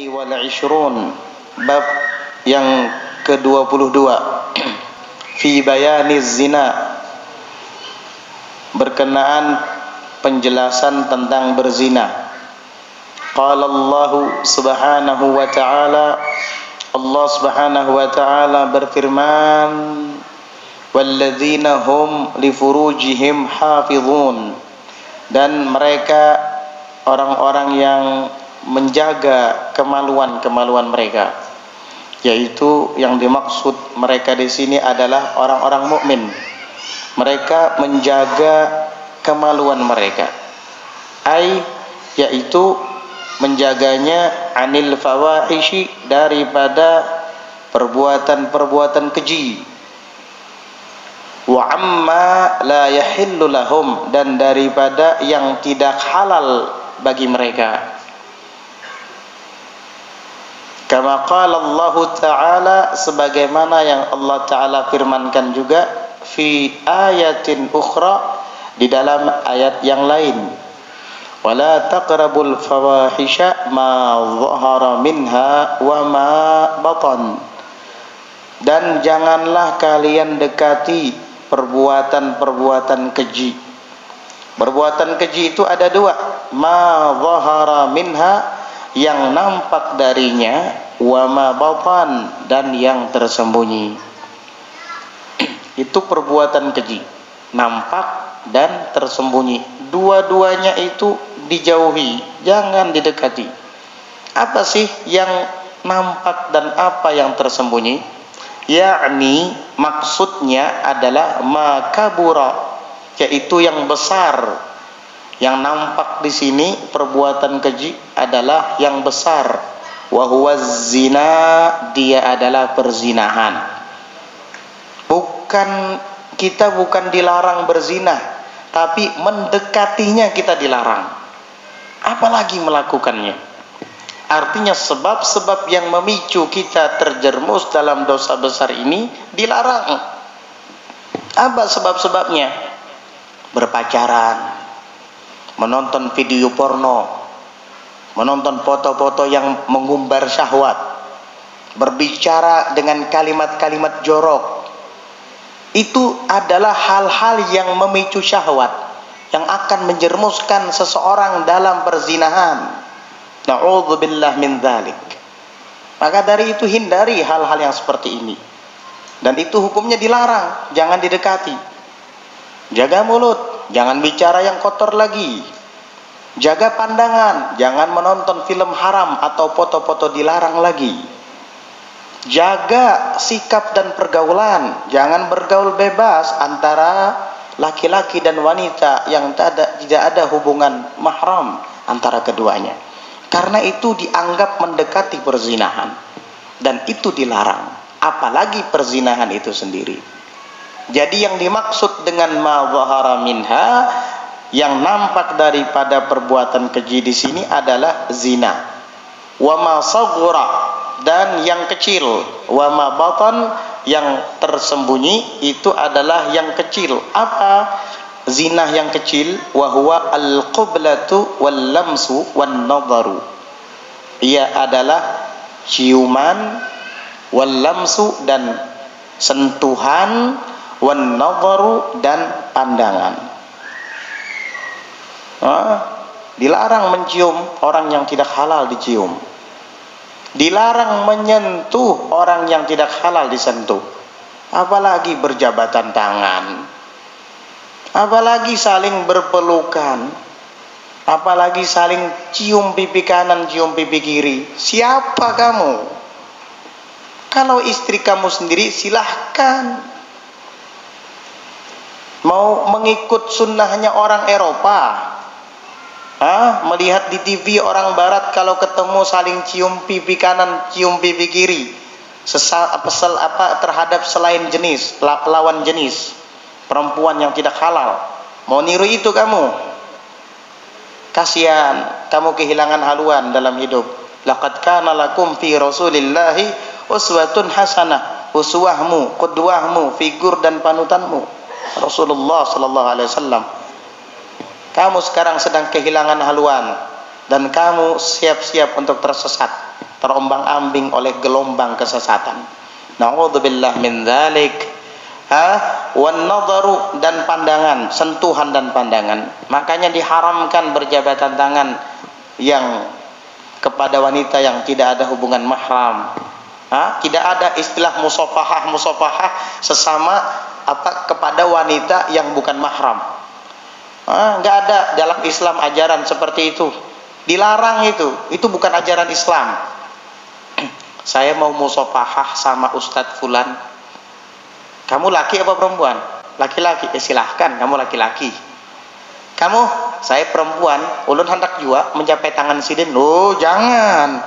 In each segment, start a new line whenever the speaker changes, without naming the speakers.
wal 'ishrun, bab yang ke-22 fi bayaniz zina, berkenaan penjelasan tentang berzina. Qala Allah subhanahu wa ta'ala, Allah subhanahu wa ta'ala berfirman, walladzina hum li furujihim hafizun, dan mereka orang-orang yang menjaga kemaluan-kemaluan mereka, yaitu yang dimaksud mereka di sini adalah orang-orang mukmin. Mereka menjaga kemaluan mereka, yaitu menjaganya anil fawahishi, daripada perbuatan-perbuatan keji, wa amma la yahillu lahum, dan daripada yang tidak halal bagi mereka. Kama qala Allah Ta'ala, sebagaimana yang Allah Ta'ala firmankan juga fi ayatin ukhra, di dalam ayat yang lain, wala taqrabul fawahisha ma dhahara minha wa ma batan, dan janganlah kalian dekati perbuatan-perbuatan keji. Perbuatan keji itu ada dua, ma dhahara minha, yang nampak darinya, wa ma batan, dan yang tersembunyi. Itu perbuatan keji, nampak dan tersembunyi. Dua-duanya itu dijauhi, jangan didekati. Apa sih yang nampak dan apa yang tersembunyi? Yakni maksudnya adalah makabura, yaitu yang besar. Yang nampak di sini perbuatan keji adalah yang besar. Wa huwa zina, dia adalah perzinahan. Kita bukan dilarang berzina, tapi mendekatinya kita dilarang. Apalagi melakukannya. Artinya sebab-sebab yang memicu kita terjerumus dalam dosa besar ini dilarang. Apa sebab-sebabnya? Berpacaran, menonton video porno, menonton foto-foto yang mengumbar syahwat, berbicara dengan kalimat-kalimat jorok. Itu adalah hal-hal yang memicu syahwat, yang akan menjerumuskan seseorang dalam perzinahan. Na'udzubillah min dzalik. Maka dari itu hindari hal-hal yang seperti ini. Dan itu hukumnya dilarang, jangan didekati. Jaga mulut, jangan bicara yang kotor lagi. Jaga pandangan, jangan menonton film haram atau foto-foto dilarang lagi. Jaga sikap dan pergaulan, jangan bergaul bebas antara laki-laki dan wanita yang tidak ada hubungan mahram antara keduanya. Karena itu dianggap mendekati perzinahan, dan itu dilarang, apalagi perzinahan itu sendiri. Jadi yang dimaksud dengan ma dhahara minha, yang nampak daripada perbuatan keji di sini adalah zina. Wa ma saghura, dan yang kecil. Wa ma batan, yang tersembunyi itu adalah yang kecil. Apa zina yang kecil? Wa huwa al-qublatu wal lamsu wan nadharu. Ia adalah ciuman, wal lamsu, dan sentuhan, wan nadharu, dan pandangan. Dilarang mencium orang yang tidak halal dicium. Dilarang menyentuh orang yang tidak halal disentuh. Apalagi berjabatan tangan, apalagi saling berpelukan, apalagi saling cium pipi kanan, cium pipi kiri. Siapa kamu? Kalau istri kamu sendiri silahkan. Mau mengikut sunnahnya orang Eropa, melihat di TV orang Barat kalau ketemu saling cium pipi kanan, cium pipi kiri, terhadap selain jenis, lawan jenis, perempuan yang tidak halal. Mau niru itu kamu? Kasihan, kamu kehilangan haluan dalam hidup. Laqad kana lakum fi Rasulillahi uswatun hasanah. Uswahmu, qudwahmu, figur dan panutanmu Rasulullah sallallahu alaihi wasallam. Kamu sekarang sedang kehilangan haluan. dan kamu siap-siap untuk tersesat, terombang-ambing oleh gelombang kesesatan. Na'udzubillah min dzalik. Wan nadharu, dan pandangan, sentuhan dan pandangan. Makanya diharamkan berjabatan tangan yang kepada wanita yang tidak ada hubungan mahram. Tidak ada istilah musafahah sesama kepada wanita yang bukan mahram. Nggak ada dalam Islam ajaran seperti itu. Dilarang itu bukan ajaran Islam. Saya mau musafahah sama Ustadz Fulan. Kamu laki apa perempuan? Laki-laki. Silahkan, kamu laki-laki. Kamu, saya perempuan, ulun hendak juga mencapai tangan sidin. Loh, jangan.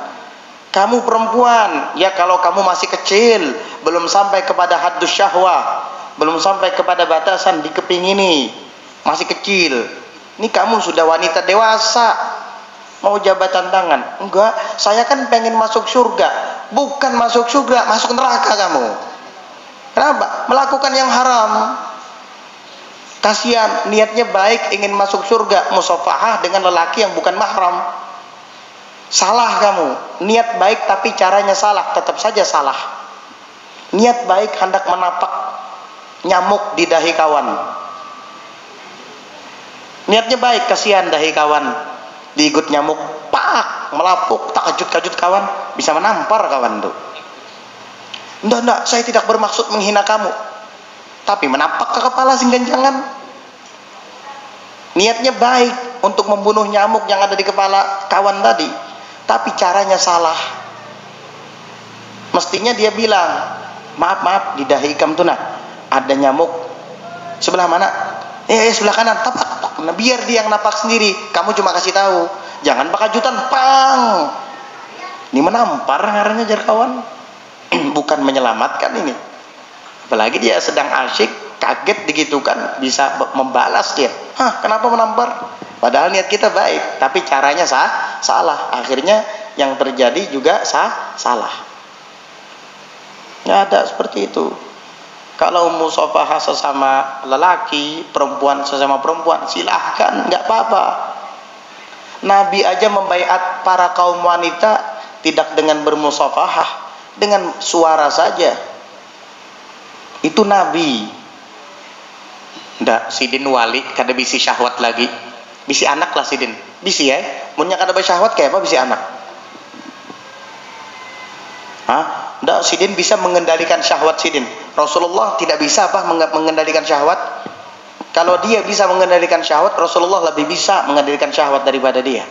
Kamu perempuan, ya kalau kamu masih kecil, belum sampai kepada haddus syahwah, belum sampai kepada batasan dikepingini, masih kecil. Ini kamu sudah wanita dewasa, mau jabatan tangan. Enggak, saya kan pengen masuk surga. Bukan masuk surga, masuk neraka kamu. Kenapa? Melakukan yang haram. Kasihan, niatnya baik, ingin masuk surga, musafahah dengan lelaki yang bukan mahram. Salah kamu. Niat baik tapi caranya salah, tetap saja salah. Niat baik hendak menapak nyamuk di dahi kawan. Niatnya baik, kasihan dahi kawan diigut nyamuk, pak, melapuk, tak kajut-kajut kawan, bisa menampar kawan tuh. Enggak, saya tidak bermaksud menghina kamu, tapi menapak ke kepala singganjangan. Niatnya baik untuk membunuh nyamuk yang ada di kepala kawan tadi, tapi caranya salah. Mestinya dia bilang, maaf, di dahi kamu tuh ada nyamuk. Sebelah mana? Sebelah kanan. Tapak. Nah, biar dia yang napak sendiri. Kamu cuma kasih tahu. Jangan pakajutan, pang. Ini menampar ngarannya jar kawan. Bukan menyelamatkan ini. Apalagi dia sedang asyik, kaget digitukan, bisa membalas dia. Kenapa menampar? Padahal niat kita baik, tapi caranya salah. Akhirnya yang terjadi juga salah. Ya ada seperti itu. Kalau musafahah sesama lelaki, perempuan sesama perempuan, silahkan, nggak apa-apa. Nabi aja membaiat para kaum wanita tidak dengan bermusafahah, dengan suara saja. Itu Nabi. Ndak sidin wali kada bisi syahwat lagi. Bisi anak lah sidin. Bisi ya. Munnya kada bersyahwat kayak apa bisi anak? Ndak sidin bisa mengendalikan syahwat sidin. Rasulullah tidak bisa mengendalikan syahwat. Kalau dia bisa mengendalikan syahwat, Rasulullah lebih bisa mengendalikan syahwat daripada dia.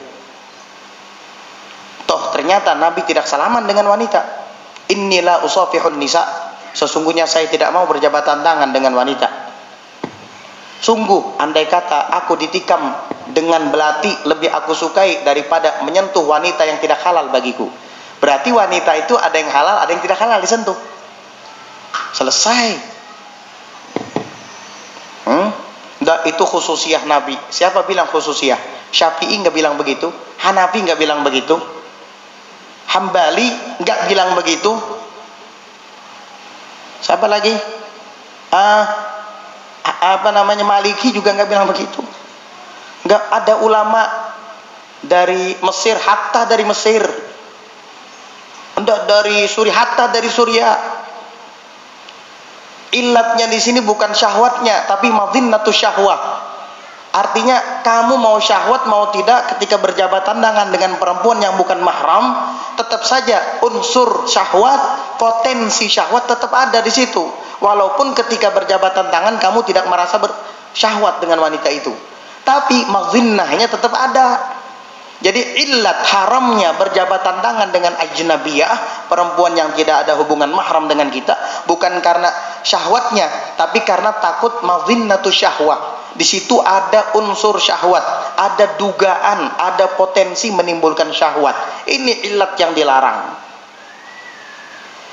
Toh ternyata Nabi tidak salaman dengan wanita. Innila usafihun nisa, sesungguhnya saya tidak mau berjabatan tangan dengan wanita. Sungguh, andai kata aku ditikam dengan belati, lebih aku sukai daripada menyentuh wanita yang tidak halal bagiku. Berarti wanita itu ada yang halal, ada yang tidak halal disentuh. Selesai. Itu khususiyah Nabi. Siapa bilang khususiyah? Syafi'i nggak bilang begitu, Hanafi nggak bilang begitu, Hambali nggak bilang begitu. Siapa lagi? Maliki juga nggak bilang begitu. Nggak ada ulama dari Mesir, hatta dari Mesir. Enggak dari Suriah, hatta dari Suriah. Ilatnya di sini bukan syahwatnya, tapi madhinnatu syahwah. Artinya kamu mau syahwat mau tidak, ketika berjabatan tangan dengan perempuan yang bukan mahram, tetap saja unsur syahwat, potensi syahwat tetap ada di situ. Walaupun ketika berjabatan tangan kamu tidak merasa bersyahwat dengan wanita itu, tapi madhinnahnya tetap ada. Jadi illat haramnya berjabatan tangan dengan ajnabiyah, perempuan yang tidak ada hubungan mahram dengan kita, bukan karena syahwatnya, tapi karena takut madhinnatu syahwah. Di situ ada unsur syahwat, ada dugaan, ada potensi menimbulkan syahwat. Ini illat yang dilarang.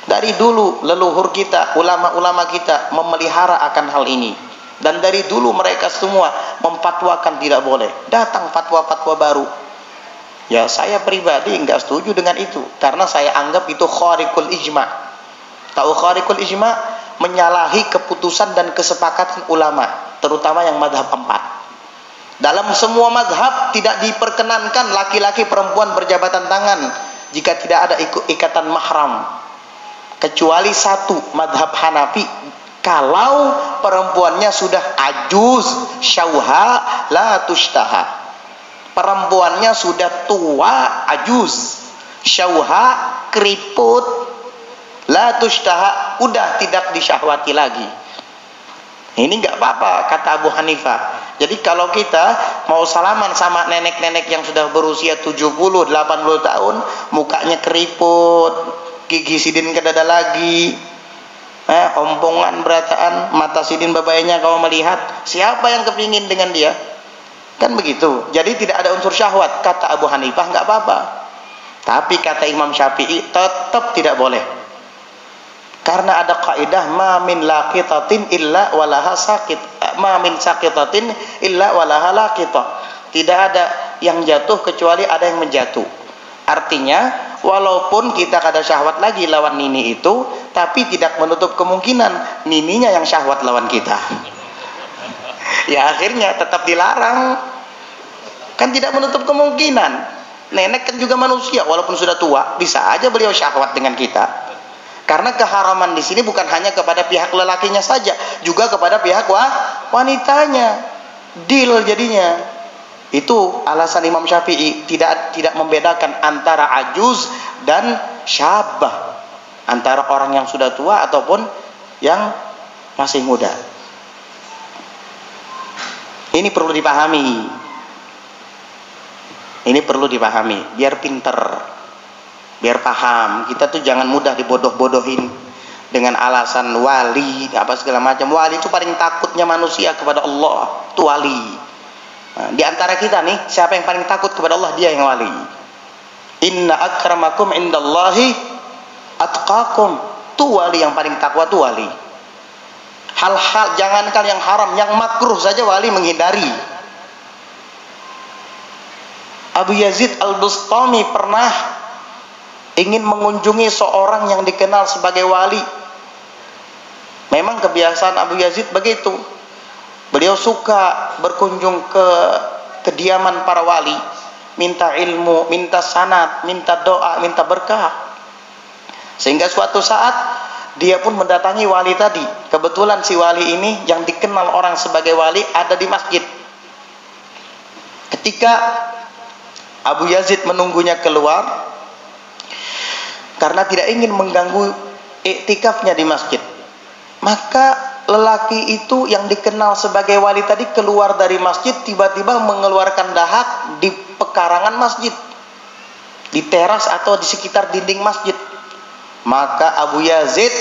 Dari dulu leluhur kita, ulama-ulama kita memelihara akan hal ini. Dan dari dulu mereka semua memfatwakan tidak boleh. Datang fatwa-fatwa baru. Ya saya pribadi enggak setuju dengan itu, karena saya anggap itu khariqul ijma. Tahu khariqul ijma? Menyalahi keputusan dan kesepakatan ulama, terutama yang madhab 4. Dalam semua mazhab tidak diperkenankan laki-laki perempuan berjabatan tangan jika tidak ada ikatan mahram, kecuali satu, mazhab Hanafi. Kalau perempuannya sudah ajuz syauha la tushtaha, perempuannya sudah tua ajuz syauha keriput la tushtaha, udah tidak disyahwati lagi. Ini nggak apa-apa kata Abu Hanifah. Jadi kalau kita mau salaman sama nenek-nenek yang sudah berusia 70-80 tahun, mukanya keriput, gigi sidin ke dada lagi, ompongan berataan, mata sidin babayanya kau melihat, siapa yang kepingin dengan dia? Kan begitu. Jadi tidak ada unsur syahwat. Kata Abu Hanifah nggak apa-apa. Tapi kata Imam Syafi'i tetap tidak boleh. Karena ada kaidah ma min laqitatin illa walaha sakit, ma min sakitatin illa walaha laqita. Tidak ada yang jatuh kecuali ada yang menjatuh. Artinya walaupun kita kada syahwat lagi lawan nini itu, tapi tidak menutup kemungkinan nininya yang syahwat lawan kita. Ya akhirnya tetap dilarang. Kan tidak menutup kemungkinan. Nenek kan juga manusia, walaupun sudah tua, bisa aja beliau syahwat dengan kita. Karena keharaman di sini bukan hanya kepada pihak lelakinya saja, juga kepada pihak wanitanya. Deal jadinya. Itu alasan Imam Syafi'i tidak membedakan antara ajuz dan syabah, antara orang yang sudah tua ataupun yang masih muda. Ini perlu dipahami. Ini perlu dipahami biar pinter. Biar paham, kita tuh jangan mudah dibodoh-bodohin dengan alasan wali apa segala macam. Wali itu paling takutnya manusia kepada Allah, itu wali. Nah, di antara kita nih, siapa yang paling takut kepada Allah? Dia yang wali. Inna akramakum indallahi atqakum. Itu wali yang paling takwa, itu wali. Hal-hal jangankan yang haram, yang makruh saja wali menghindari. Abu Yazid Al-Bustami pernah ingin mengunjungi seorang yang dikenal sebagai wali. Memang kebiasaan Abu Yazid begitu. Beliau suka berkunjung ke kediaman para wali, minta ilmu, minta sanad, minta doa, minta berkah. Sehingga suatu saat dia pun mendatangi wali tadi. Kebetulan si wali ini yang dikenal orang sebagai wali ada di masjid. Ketika Abu Yazid menunggunya keluar, karena tidak ingin mengganggu iktikafnya di masjid, maka lelaki itu yang dikenal sebagai wali tadi keluar dari masjid, tiba-tiba mengeluarkan dahak di pekarangan masjid, di teras atau di sekitar dinding masjid. Maka Abu Yazid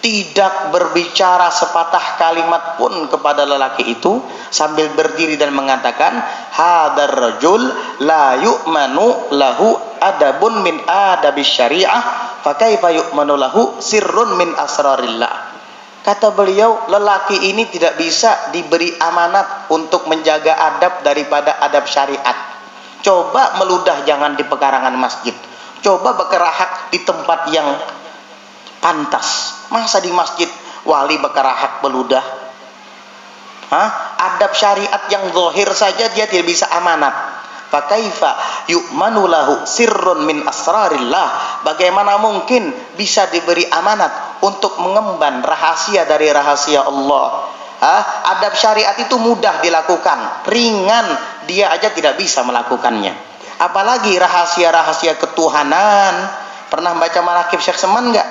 tidak berbicara sepatah kalimat pun kepada lelaki itu, sambil berdiri dan mengatakan, hadar rajul la yu'manu lahu adabun min adabis syariah, fakaifa yu'manu lahu sirrun min asrarillah. Kata beliau, lelaki ini tidak bisa diberi amanat untuk menjaga adab daripada adab syariat. Coba meludah jangan di pekarangan masjid, coba berkerahak di tempat yang pantas. Masa di masjid wali berkerahak beludah? Adab syariat yang zahir saja dia tidak bisa amanat. Fakaifa yu'manu lahu sirrun min asrarillah. Bagaimana mungkin bisa diberi amanat untuk mengemban rahasia dari rahasia Allah? Adab syariat itu mudah dilakukan, ringan, dia aja tidak bisa melakukannya. Apalagi rahasia-rahasia ketuhanan. Pernah baca Manaqib Syekh Seman enggak?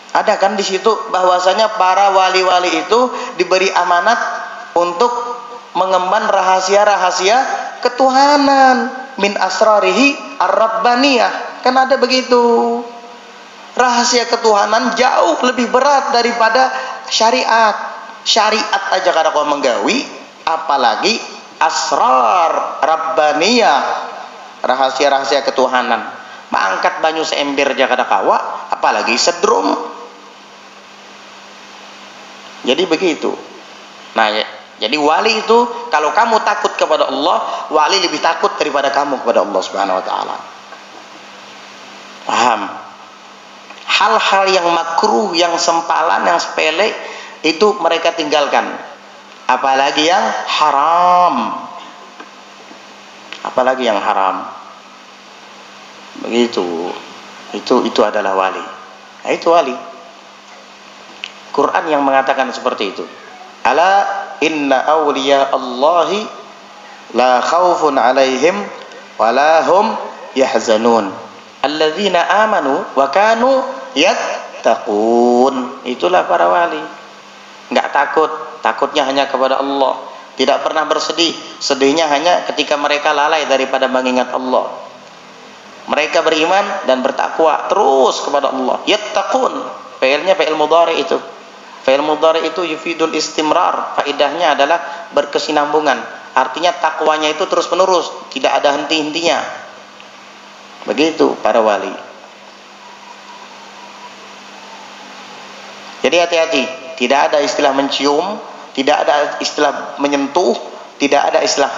Ada kan di situ bahwasanya para wali-wali itu diberi amanat untuk mengemban rahasia-rahasia ketuhanan, min asrarihi ar-rabbaniyah. Kan ada begitu. Rahasia ketuhanan jauh lebih berat daripada syariat. Syariat aja kada kau menggawi, apalagi asrar rabbaniyah, rahasia-rahasia ketuhanan. Mangkat banyu seember aja kada kawa, apalagi sedrum. Jadi begitu. Nah, jadi wali itu, kalau kamu takut kepada Allah, wali lebih takut daripada kamu kepada Allah Subhanahu wa taala. Paham? Hal-hal yang makruh, yang sempalan, yang sepele itu mereka tinggalkan. apalagi yang haram. Apalagi yang haram. Begitu. Itu adalah wali. Nah, itu wali. Quran yang mengatakan seperti itu. Ala inna awliya Allahi la khawfun alaihim wa la hum yahzanun. Alladzina amanu wa kanu yattaqun. Itulah para wali. Enggak takut, takutnya hanya kepada Allah. Tidak pernah bersedih, sedihnya hanya ketika mereka lalai daripada mengingat Allah. Mereka beriman dan bertakwa terus kepada Allah. Yattaqun, fi'ilnya fi'il mudhari itu. Fi'il mudhari itu yufidul istimrar, faedahnya adalah berkesinambungan. Artinya takwanya itu terus menerus, tidak ada henti-hentinya. Begitu para wali. Jadi hati-hati, tidak ada istilah mencium, tidak ada istilah menyentuh, tidak ada istilah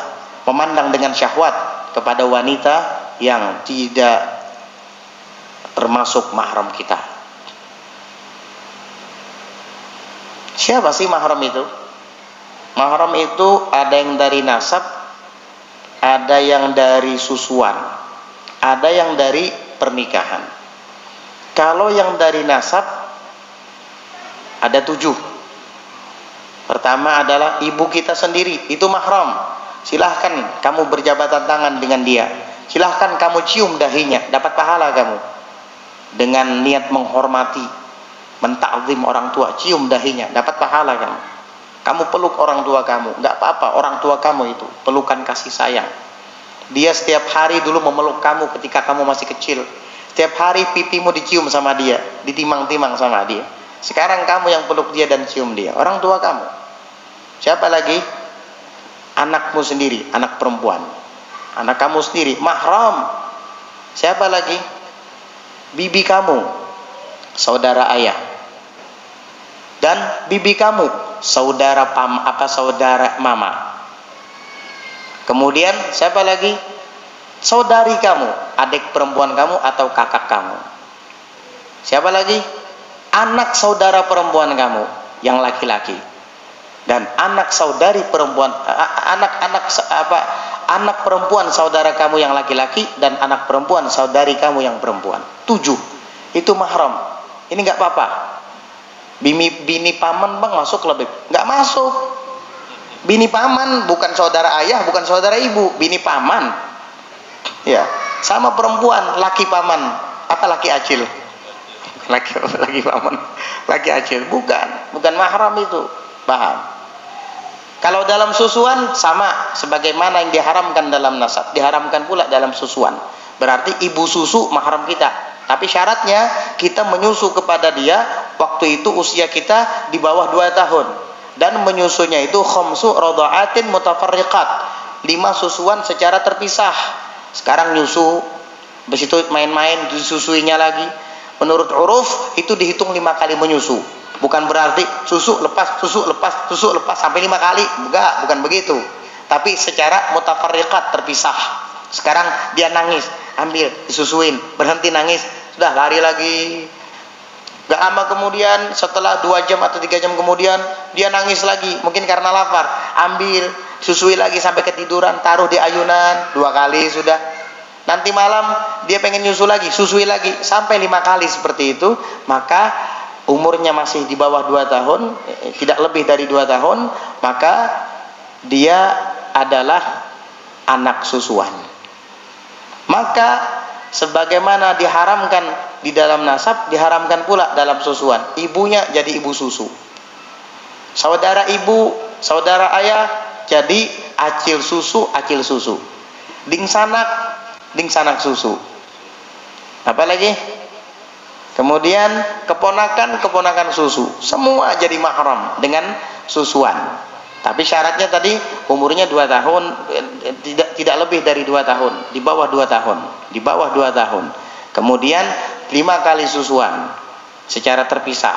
memandang dengan syahwat kepada wanita yang tidak termasuk mahram kita. Siapa sih mahram itu? Mahram itu ada yang dari nasab, ada yang dari susuan, ada yang dari pernikahan. Kalau yang dari nasab ada 7. Pertama adalah ibu kita sendiri, itu mahram. Silahkan kamu berjabatan tangan dengan dia. Silahkan kamu cium dahinya, dapat pahala kamu. Dengan niat menghormati, mentakzim orang tua, cium dahinya, dapat pahala kamu. Kamu peluk orang tua kamu, nggak apa-apa, orang tua kamu itu pelukan kasih sayang. Dia setiap hari dulu memeluk kamu ketika kamu masih kecil. Setiap hari pipimu dicium sama dia, ditimang-timang sama dia. Sekarang kamu yang peluk dia dan cium dia, orang tua kamu. Siapa lagi? Anakmu sendiri, anak perempuan. Anak kamu sendiri, mahram. Siapa lagi? Bibi kamu, saudara ayah. Dan bibi kamu, saudara saudara mama. Kemudian siapa lagi? Saudari kamu, adik perempuan kamu atau kakak kamu. Siapa lagi? Anak saudara perempuan kamu yang laki-laki. Dan anak saudari perempuan, anak perempuan saudara kamu yang laki-laki dan anak perempuan saudari kamu yang perempuan. 7. Itu mahram. Ini nggak apa-apa. Bini paman bang masuk lebih? Nggak masuk. Bini paman bukan saudara ayah, bukan saudara ibu. Bini paman, ya sama perempuan. Laki paman, apa laki acil? Laki paman, laki acil. Bukan mahram itu. Paham? Kalau dalam susuan sama sebagaimana yang diharamkan dalam nasab, diharamkan pula dalam susuan. Berarti ibu susu mahram kita. Tapi syaratnya kita menyusu kepada dia waktu itu usia kita di bawah 2 tahun. Dan menyusunya itu khamsu radha'atin mutafarriqat. 5 susuan secara terpisah. Sekarang nyusu, habis itu main-main disusuinya lagi. Menurut uruf itu dihitung 5 kali menyusu. Bukan berarti susu lepas sampai 5 kali. Enggak, bukan begitu. Tapi secara mutafarriqat, terpisah. Sekarang dia nangis, ambil, disusuin, berhenti nangis, sudah lari lagi. Gak lama kemudian, setelah 2 jam atau 3 jam kemudian, dia nangis lagi, mungkin karena lapar. Ambil, susui lagi sampai ketiduran, taruh di ayunan, 2 kali sudah. Nanti malam dia pengen nyusu lagi, susui lagi, sampai 5 kali seperti itu. Maka umurnya masih di bawah 2 tahun, tidak lebih dari 2 tahun, maka dia adalah anak susuan. Maka sebagaimana diharamkan di dalam nasab, diharamkan pula dalam susuan. Ibunya jadi ibu susu. Saudara ibu, saudara ayah jadi acil susu, acil susu. Dingsanak susu. Apa lagi? Kemudian keponakan susu. Semua jadi mahram dengan susuan. Tapi syaratnya tadi umurnya 2 tahun, tidak lebih dari 2 tahun, di bawah 2 tahun, di bawah 2 tahun. Kemudian 5 kali susuan secara terpisah.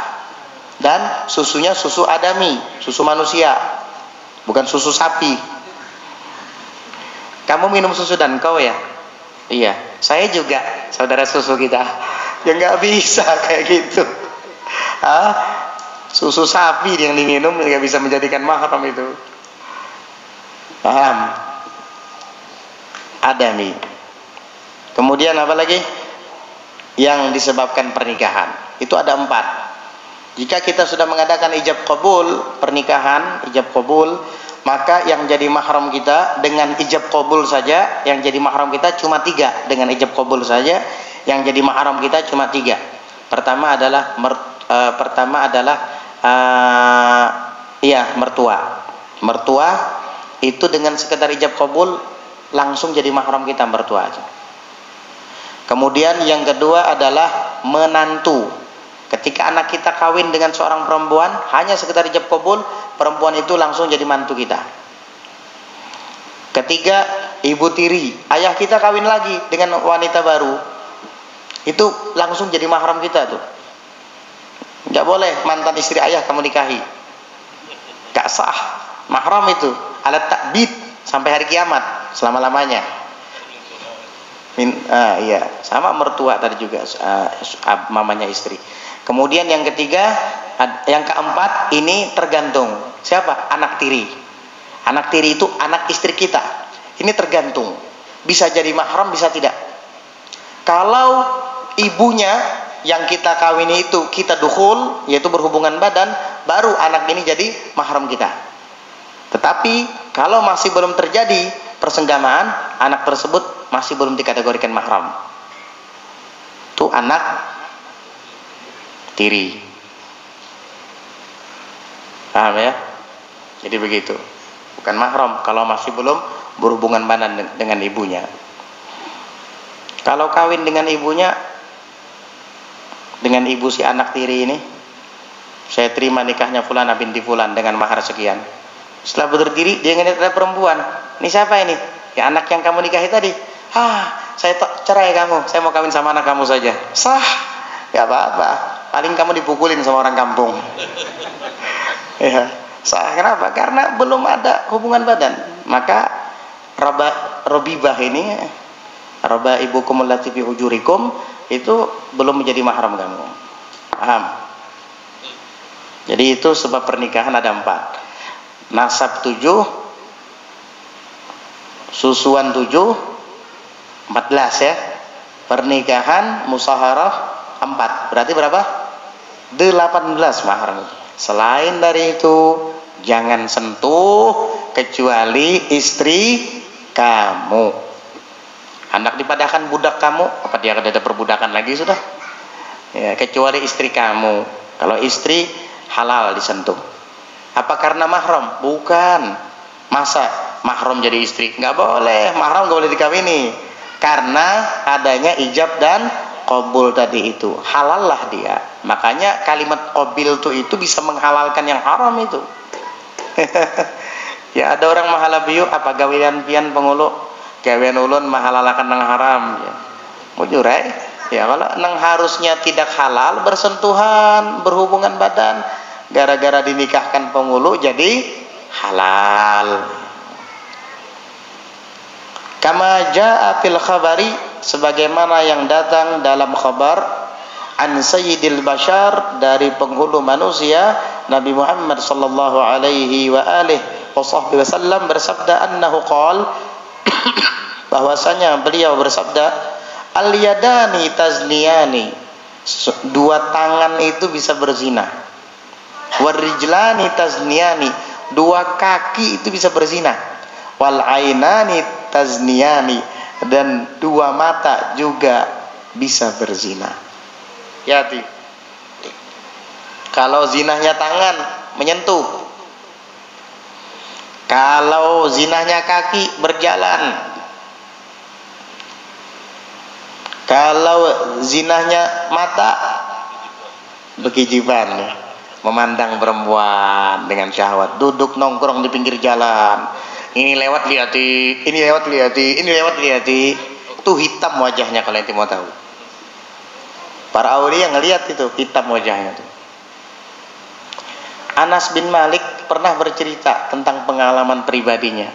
Dan susunya susu adami, susu manusia, bukan susu sapi. Kamu minum susu dan kau ya? Iya, saya juga, saudara susu kita. Ya nggak bisa kayak gitu. Susu sapi yang diminum nggak bisa menjadikan mahram itu. Paham? Ada nih. Kemudian apa lagi? Yang disebabkan pernikahan. Itu ada 4. Jika kita sudah mengadakan ijab qabul, pernikahan, ijab qabul, maka yang jadi mahram kita dengan ijab qabul saja, yang jadi mahram kita cuma 3. Dengan ijab qabul saja, yang jadi mahram kita cuma 3. Pertama adalah mertua. Mertua itu dengan sekedar ijab qabul langsung jadi mahram kita, mertua aja. Kemudian yang kedua adalah menantu. Ketika anak kita kawin dengan seorang perempuan, hanya sekedar ijab qabul, perempuan itu langsung jadi mantu kita. Ketiga, ibu tiri. Ayah kita kawin lagi dengan wanita baru, itu langsung jadi mahram kita tuh. Nggak boleh mantan istri ayah kamu nikahi, nggak sah. Mahram itu alat takbid sampai hari kiamat, selama-lamanya. Iya, sama mertua tadi juga, mamanya istri. Kemudian yang ketiga, yang keempat, ini tergantung siapa? Anak tiri. Anak tiri itu anak istri kita. Ini tergantung, bisa jadi mahram, bisa tidak. Kalau ibunya yang kita kawini itu kita dukhul, yaitu berhubungan badan, baru anak ini jadi mahram kita. Tetapi kalau masih belum terjadi persenggamaan, anak tersebut masih belum dikategorikan mahram. Itu anak tiri. Paham ya? Jadi begitu. Bukan mahram kalau masih belum berhubungan badan dengan ibunya. Kalau kawin dengan ibunya, dengan ibu si anak tiri ini, saya terima nikahnya Fulana binti Fulan dengan mahar sekian. Setelah berdiri, dia ngeliat ada perempuan. Ini siapa ini? Ya anak yang kamu nikahi tadi. Saya cerai kamu, saya mau kawin sama anak kamu saja. Sah, ya apa-apa. Paling kamu dipukulin sama orang kampung. Ya, sah. Kenapa? Karena belum ada hubungan badan. Maka robibah ini, roba ibukum allati fi hujurikum, itu belum menjadi mahram kamu. Paham? Jadi itu sebab pernikahan ada 4. Nasab 7, susuan 7, 14 ya. Pernikahan musaharah 4. Berarti berapa? 18 mahram. Selain dari itu jangan sentuh kecuali istri kamu. Hendak dipadahkan budak kamu, apa dia ada perbudakan lagi sudah? Ya, kecuali istri kamu. Kalau istri halal disentuh. Apa karena mahram? Bukan. Masa mahram jadi istri? Nggak boleh. Mahram nggak boleh dikawini. Karena adanya ijab dan qabul tadi itu. Halal lah dia. Makanya kalimat qabil itu bisa menghalalkan yang haram itu. Ya ada orang mahalabiyu apa gawean pian pengulu, gawean ulun mahalalakan yang haram. Ya. Mujurai. Ya kalau nang harusnya tidak halal bersentuhan, berhubungan badan, gara-gara dinikahkan pengulu jadi halal. Kama jaa fil khabari, sebagaimana yang datang dalam khabar an sayyidil bashar, dari penghulu manusia Nabi Muhammad sallallahu alaihi wa alihi wasallam bersabda, annahu qol, bahwasanya beliau bersabda, al yadani tazniyani, 2 tangan itu bisa berzina. Warijlani tazniyani, 2 kaki itu bisa berzina. Wal ainani tazniyani, dan 2 mata juga bisa berzina. Hati. Kalau zinahnya tangan menyentuh, kalau zinahnya kaki berjalan, kalau zinahnya mata bekijiban, memandang perempuan dengan syahwat, duduk nongkrong di pinggir jalan, ini lewat lihati, ini lewat lihati, ini lewat lihati, itu hitam wajahnya kalau ente mau tahu. Para aulia ngelihat itu hitam wajahnya tuh. Anas bin Malik pernah bercerita tentang pengalaman pribadinya.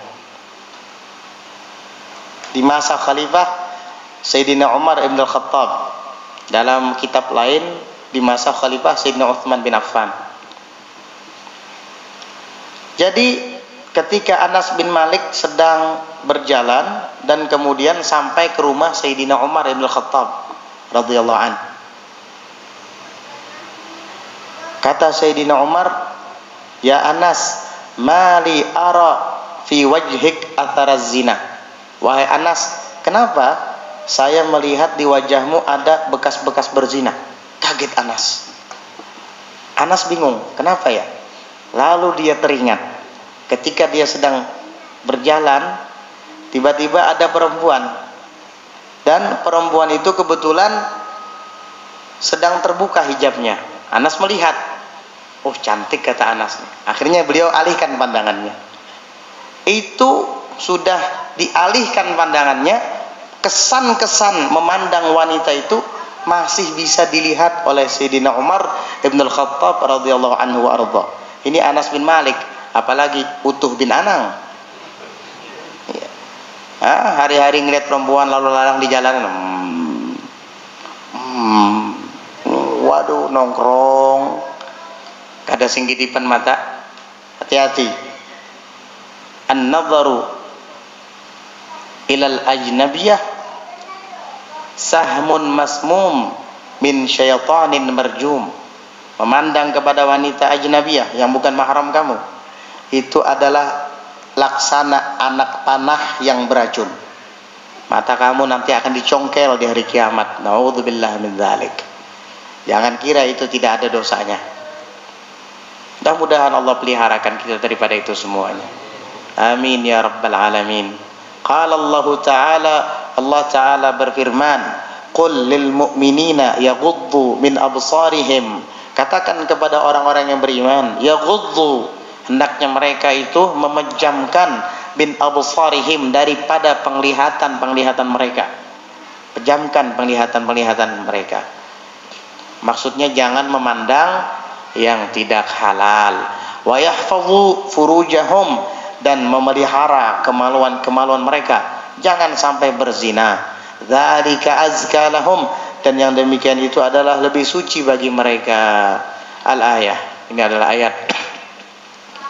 Di masa Khalifah Sayyidina Umar ibn al-Khattab, dalam kitab lain di masa Khalifah Sayyidina Uthman bin Affan. Jadi ketika Anas bin Malik sedang berjalan dan kemudian sampai ke rumah Sayyidina Umar bin Khattab radhiyallahu an. Kata Sayyidina Umar, "Ya Anas, mali ara fi wajhik atharaz zina." Wahai Anas, kenapa saya melihat di wajahmu ada bekas-bekas berzina? Kaget Anas. Anas bingung, kenapa ya? Lalu dia teringat, ketika dia sedang berjalan, tiba-tiba ada perempuan. Dan perempuan itu kebetulan sedang terbuka hijabnya. Anas melihat, oh cantik kata Anas. Akhirnya beliau alihkan pandangannya. Itu sudah dialihkan pandangannya, kesan-kesan memandang wanita itu masih bisa dilihat oleh Sayyidina Umar ibn al-Khattab radhiyallahu anhu wa arda. Ini Anas bin Malik, apalagi Utuh bin Anang. Hari-hari ngeliat perempuan lalu lalang di jalanan, waduh nongkrong, kada singgitipan mata, hati-hati. An-nadharu ilal ajnabiyah sahmun masmum min syaitanin marjum. Memandang kepada wanita ajnabiyah yang bukan mahram kamu, itu adalah laksana anak panah yang beracun. Mata kamu nanti akan dicongkel di hari kiamat. Naudzubillah min dzalik. Jangan kira itu tidak ada dosanya. Mudah-mudahan Allah peliharakan kita daripada itu semuanya. Amin ya rabbal alamin. Qala Allah Ta'ala, Allah Ta'ala berfirman, "Qul lil mu'minina yaghuddu min absarihim." Katakan kepada orang-orang yang beriman, yaghuddu, hendaknya mereka itu memejamkan bin absarihim, daripada penglihatan mereka. Pejamkan penglihatan mereka. Maksudnya jangan memandang yang tidak halal. Wa yahfazu furujahum, dan memelihara kemaluan mereka. Jangan sampai berzina. Dzalika azka lahum, dan yang demikian itu adalah lebih suci bagi mereka. Al-ayah. Ini adalah ayat.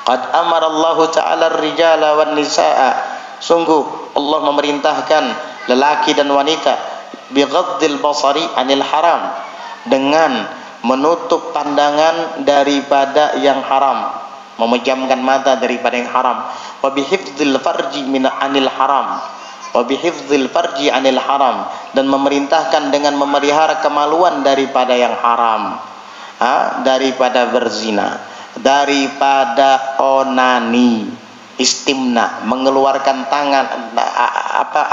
Qad amara Allah Ta'ala ar-rijala wan nisaa. Sungguh Allah memerintahkan lelaki dan wanita bighaddil basari anil haram, dengan menutup pandangan daripada yang haram, memejamkan mata daripada yang haram. Wa bihifdzil farji min anil haram. Wa bihifdzil farji anil haram, dan memerintahkan dengan memelihara kemaluan daripada yang haram. Daripada berzina, daripada onani, istimna, mengeluarkan tangan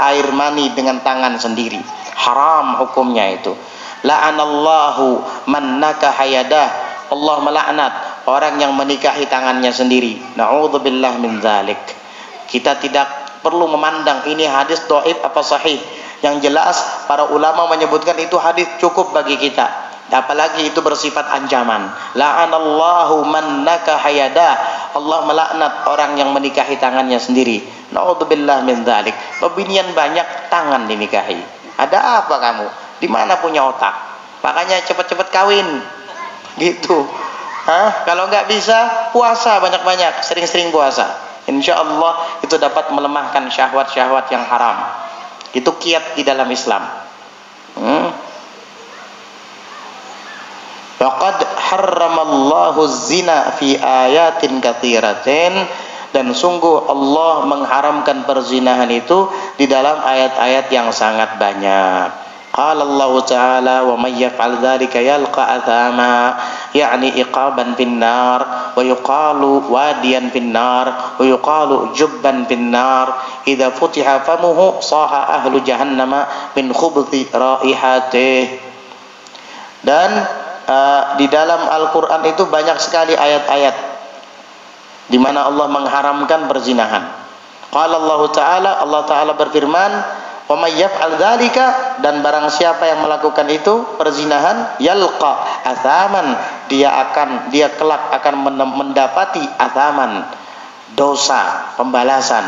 air mani dengan tangan sendiri. Haram hukumnya itu. La'anallahu man nakaha yadah. Allah melaknat orang yang menikahi tangannya sendiri. Na'udzubillah min dzalik. Kita tidak perlu memandang ini hadis dhaif apa sahih. Yang jelas para ulama menyebutkan itu hadis cukup bagi kita. Apalagi itu bersifat ancaman. La'anallahu man nakaha yadah. Allah melaknat orang yang menikahi tangannya sendiri. Na'udzubillah min dzalik. Pebinian banyak tangan dinikahi. Ada apa kamu? Di mana punya otak? Makanya cepat-cepat kawin. Gitu. Kalau nggak bisa, puasa banyak-banyak, sering-sering puasa. Insya Allah itu dapat melemahkan syahwat-syahwat yang haram. Itu kiat di dalam Islam. Faqad harramallahu zina fi ayatin katsiratin, dan sungguh Allah mengharamkan perzinahan itu di dalam ayat-ayat yang sangat banyak. Qala Allah Ta'ala, "Wa may yaf'al dzalika yalqa athama," yakni iqaban finnar, wa yuqalu wadiyan finnar, wa yuqalu jubban finnar, idza futiha famuhu saha ahlu jahannama min khubthi raihatih. Dan di dalam Al-Quran itu banyak sekali ayat-ayat di mana Allah mengharamkan perzinahan. Qala Allah Ta'ala berfirman, "Wa may yaf'al dzalika," dan barang siapa yang melakukan itu perzinahan, yalqa athaman, dia kelak akan mendapati athaman, dosa pembalasan.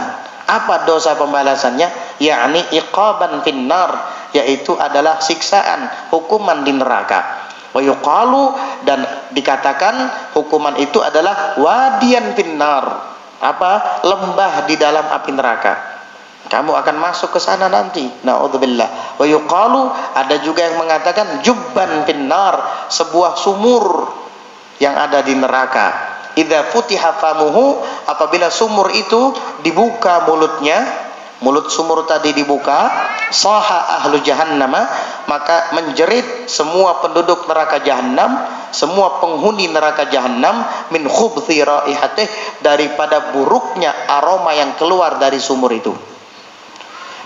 Apa dosa pembalasannya? Yakni iqaban finnar, yaitu adalah siksaan, hukuman di neraka. Wa yuqalu, dan dikatakan hukuman itu adalah wadiyan finnar, apa? Lembah di dalam api neraka. Kamu akan masuk ke sana nanti. Naudzubillah. Wa yuqalu, ada juga yang mengatakan jubban finnar, sebuah sumur yang ada di neraka. Idza futiha famuhu, apabila sumur itu dibuka mulutnya, mulut sumur tadi dibuka, saha ahlu jahannama, maka menjerit semua penduduk neraka jahanam, semua penghuni neraka jahanam, min khubthi raihatih, daripada buruknya aroma yang keluar dari sumur itu.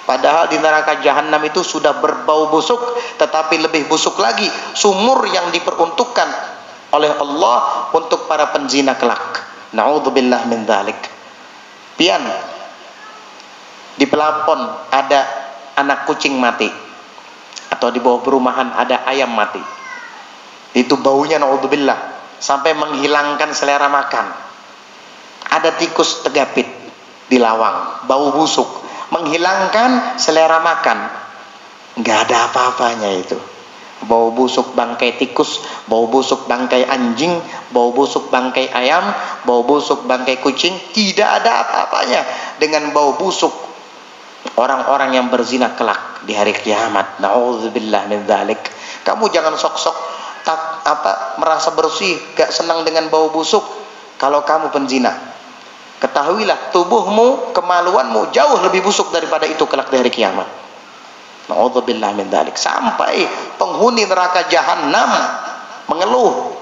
Padahal di neraka jahanam itu sudah berbau busuk, tetapi lebih busuk lagi sumur yang diperuntukkan oleh Allah untuk para penzina kelak. Na'udzubillah min dzalik. Pian, di pelapon ada anak kucing mati, atau di bawah perumahan ada ayam mati. Itu baunya na'udzubillah sampai menghilangkan selera makan. Ada tikus tegapit di lawang, bau busuk, menghilangkan selera makan. Nggak ada apa-apanya itu. Bau busuk bangkai tikus, bau busuk bangkai anjing, bau busuk bangkai ayam, bau busuk bangkai kucing, tidak ada apa-apanya dengan bau busuk orang-orang yang berzina kelak di hari kiamat. Na'udzubillah min dzalik. Kamu jangan sok-sok merasa bersih, gak senang dengan bau busuk. Kalau kamu penzina, ketahuilah tubuhmu, kemaluanmu jauh lebih busuk daripada itu kelak di hari kiamat. Na'udzubillah min dzalik. Sampai penghuni neraka jahanam mengeluh,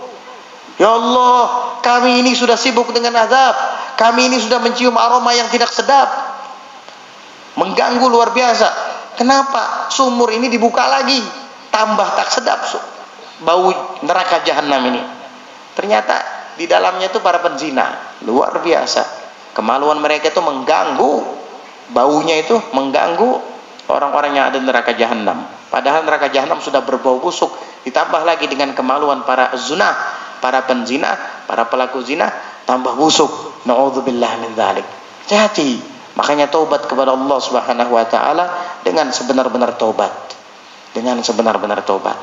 ya Allah, kami ini sudah sibuk dengan azab, kami ini sudah mencium aroma yang tidak sedap, mengganggu luar biasa. Kenapa sumur ini dibuka lagi? Tambah tak sedap bau neraka jahanam ini. Ternyata di dalamnya itu para penzina. Luar biasa. Kemaluan mereka itu mengganggu, baunya itu mengganggu orang-orang yang ada di neraka jahanam. Padahal neraka jahanam sudah berbau busuk, ditambah lagi dengan kemaluan para zina, para penzina, para pelaku zina, tambah busuk. Na'udzubillah min dzalik. Hati-hati. Makanya taubat kepada Allah Subhanahu wa taala dengan sebenar-benar taubat. Dengan sebenar-benar taubat.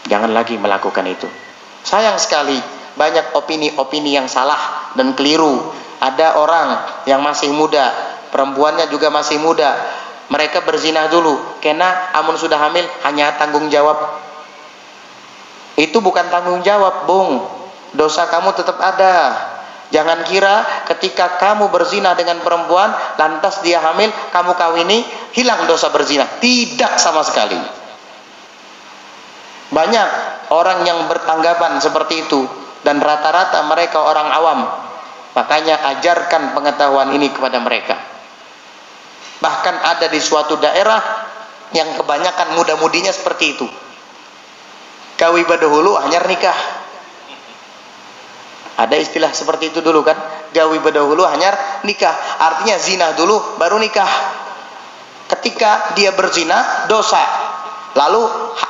Jangan lagi melakukan itu. Sayang sekali banyak opini-opini yang salah dan keliru. Ada orang yang masih muda, perempuannya juga masih muda, mereka berzina dulu, karena amun sudah hamil hanya tanggung jawab. Itu bukan tanggung jawab, Bung. Dosa kamu tetap ada. Jangan kira ketika kamu berzina dengan perempuan, lantas dia hamil, kamu kawini, hilang dosa berzina. Tidak sama sekali. Banyak orang yang bertanggapan seperti itu, dan rata-rata mereka orang awam. Makanya ajarkan pengetahuan ini kepada mereka. Bahkan ada di suatu daerah yang kebanyakan muda-mudinya seperti itu. Kawi badahulu hanyar nikah. Ada istilah seperti itu dulu kan? Gawi badahulu hanyar nikah. Artinya zina dulu baru nikah. Ketika dia berzina dosa, lalu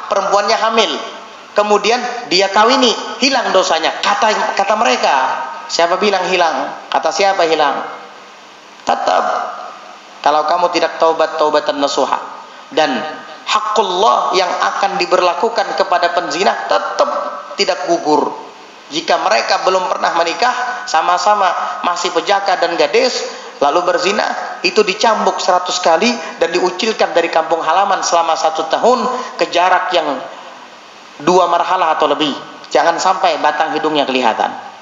perempuannya hamil, kemudian dia kawini, hilang dosanya. Kata mereka. Siapa bilang hilang? Kata siapa hilang? Tetap. Kalau kamu tidak taubat taubatan nasuha, dan hakullah yang akan diberlakukan kepada penzina tetap tidak gugur. Jika mereka belum pernah menikah, sama-sama masih pejaka dan gadis, lalu berzina, itu dicambuk 100 kali dan diucilkan dari kampung halaman selama 1 tahun ke jarak yang 2 marhalah atau lebih. Jangan sampai batang hidungnya kelihatan.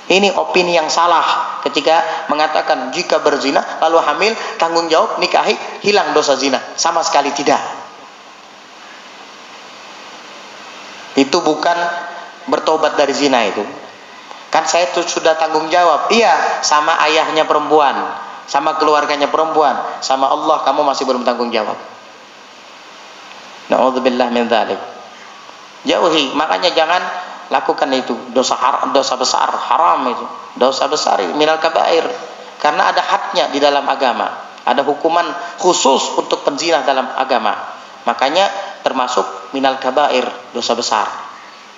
Ini opini yang salah ketika mengatakan jika berzina lalu hamil, tanggung jawab nikahi, hilang dosa zina. Sama sekali tidak. Itu bukan bertobat dari zina itu. Kan saya tuh sudah tanggung jawab. Iya, sama ayahnya perempuan, sama keluarganya perempuan, sama Allah kamu masih belum tanggung jawab. Na'udzubillah min dzalik. Jauhi, makanya jangan lakukan itu. Dosa besar, haram itu. Dosa besar minal kabair. Karena ada hadnya di dalam agama. Ada hukuman khusus untuk penzina dalam agama. Makanya termasuk minal kabair, dosa besar.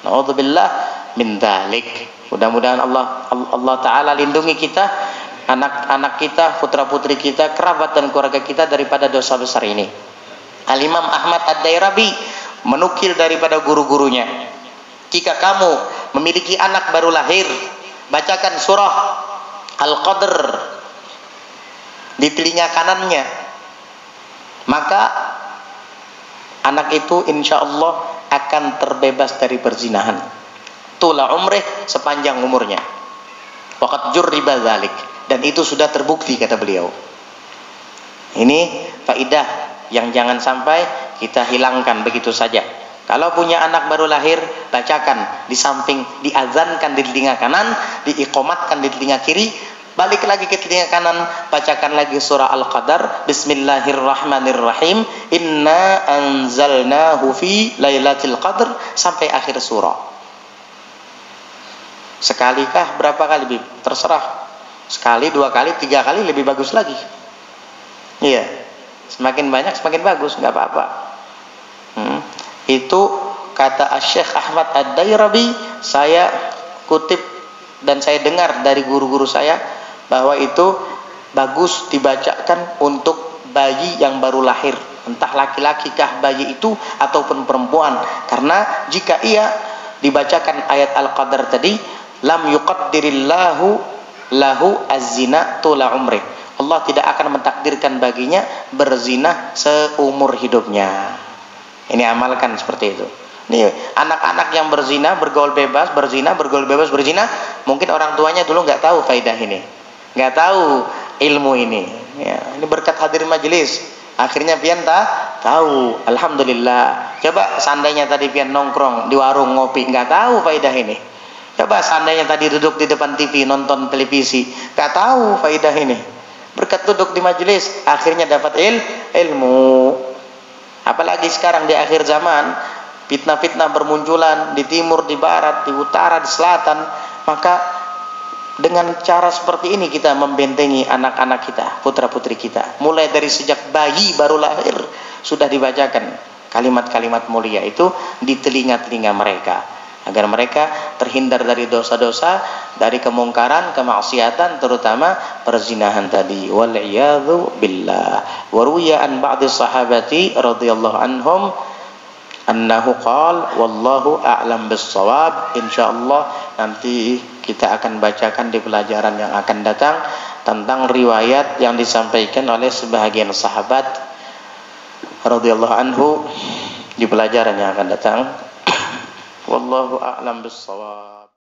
Na'udzubillah min dzalik. Mudah-mudahan Allah Ta'ala lindungi kita, anak-anak kita, putra-putri kita, kerabat dan keluarga kita daripada dosa besar ini. Al-Imam Ahmad Ad-Dairabi menukil daripada guru-gurunya, jika kamu memiliki anak baru lahir, bacakan surah Al-Qadr di telinga kanannya, maka anak itu insya Allah akan terbebas dari perzinahan. Tula umrih, sepanjang umurnya. Waqad jurriba dzalik, dan itu sudah terbukti kata beliau. Ini faidah yang jangan sampai kita hilangkan begitu saja. Kalau punya anak baru lahir, bacakan di samping, diazankan di telinga kanan, diiqomatkan di telinga kiri, balik lagi ke telinga kanan, bacakan lagi surah Al-Qadar, Bismillahirrahmanirrahim, Inna anzalnahu fi lailatul qadr, sampai akhir surah. Sekalikah, berapa kali, Bib? Terserah. Sekali, 2 kali, 3 kali, lebih bagus lagi. Iya, semakin banyak semakin bagus, nggak apa-apa. Itu kata Syekh Ahmad Ad-Dairabi, saya kutip dan saya dengar dari guru-guru saya bahwa itu bagus dibacakan untuk bayi yang baru lahir, entah laki-laki kah bayi itu ataupun perempuan, karena jika ia dibacakan ayat Al-Qadar tadi, lam yuqaddirillahu lahu az-zina tula umri, Allah tidak akan mentakdirkan baginya berzina seumur hidupnya. Ini amalkan seperti itu. Nih, anak-anak yang berzina, bergaul bebas, berzina, bergaul bebas, berzina, mungkin orang tuanya dulu nggak tahu faidah ini, nggak tahu ilmu ini. Ya, ini berkat hadir majelis, akhirnya pian tahu. Alhamdulillah. Coba seandainya tadi pian nongkrong di warung ngopi, nggak tahu faidah ini. Coba seandainya tadi duduk di depan TV nonton televisi, nggak tahu faidah ini. Berkat duduk di majelis, akhirnya dapat ilmu. Apalagi sekarang di akhir zaman, fitnah-fitnah bermunculan di timur, di barat, di utara, di selatan. Maka dengan cara seperti ini kita membentengi anak-anak kita, putra-putri kita. Mulai dari sejak bayi baru lahir sudah dibacakan kalimat-kalimat mulia itu di telinga-telinga mereka, agar mereka terhindar dari dosa-dosa, dari kemungkaran, kemaksiatan, terutama perzinahan tadi. Wal'iyadzu billah. Wa ruwiya an ba'di sahabati radhiyallahu anhum annahu qala wallahu a'lam bis-shawab. Insyaallah nanti kita akan bacakan di pelajaran yang akan datang tentang riwayat yang disampaikan oleh sebahagian sahabat radhiyallahu anhu di pelajaran yang akan datang. Wallahu a'lam bis-shawab.